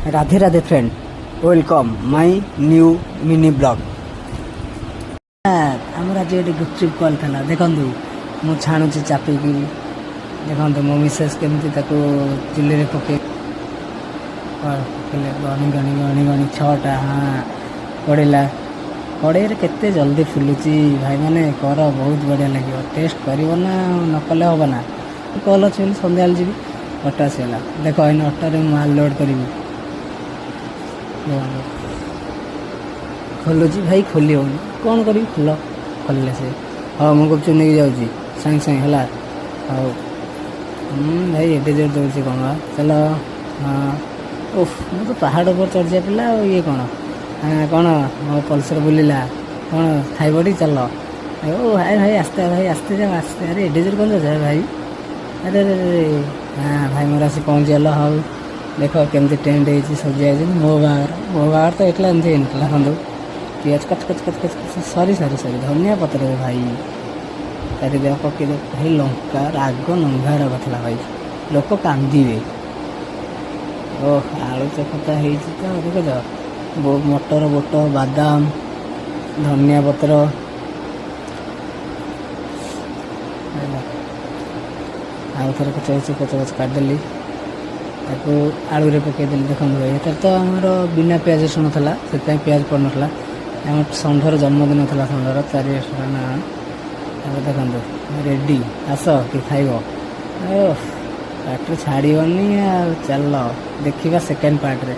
Radhe Radhe friend, welcome my new mini blog. आमर आज ये गुपचुप कल था देखु मु छाणुची चापिकी देखते मो मिसेस केमती चुली में पके गणी गणी गणी गणी 6टा हाँ पड़ा कड़े केते जल्दी फुलुची भाई मैंने कर बहुत बढ़िया लगे टेस्ट कर नकले हम ना कल अच्छे सन्ध्या जी अटा आसला देख इन अटारे माल लोड करी खोलुची भाई खोली होनी कौन करी खोल खोलिले से हाँ मुझे गुपचुप नहीं जाऊँगी सागे सागे है हाँ भाई एडे जोर दौड़ कौन चलो हाँ ओफ मैं तो पहाड़ ऊपर चढ़ जा पिला ये कौन हाँ कौन मो पल्सर बुलिला कौन खाइबटी चल ओ भाई भाई आस्ते जाओ आस्ते अरे एडे जोर कौन जाए भाई अरे अरे हाँ भाई मोर आसी पहुँच गल हाँ देख केमती टेंट हो सजा मो बाहर तो एटला एमती होता देखो पिज कच कच कच कच कच सरी सरी सरी धनिया पत्र भाई तारी देह पकई दे भाई लंका राग नंगार कथा भाई लोक कांदे ओह आलू चकता हो देख मटर बोट बादाम धनिया पत्र आउ थे कच कच काटिदेली आलू रे पकईदेली देखो भाई ये तो आमर बिना पिज रसुण था से पिज पड़ नाला आम षंढर जन्मदिन था षंढर 4 ना देखो रेडी आस कि खाइब पार्ट छाड़नी चल देखा सेकेंड पार्ट रे।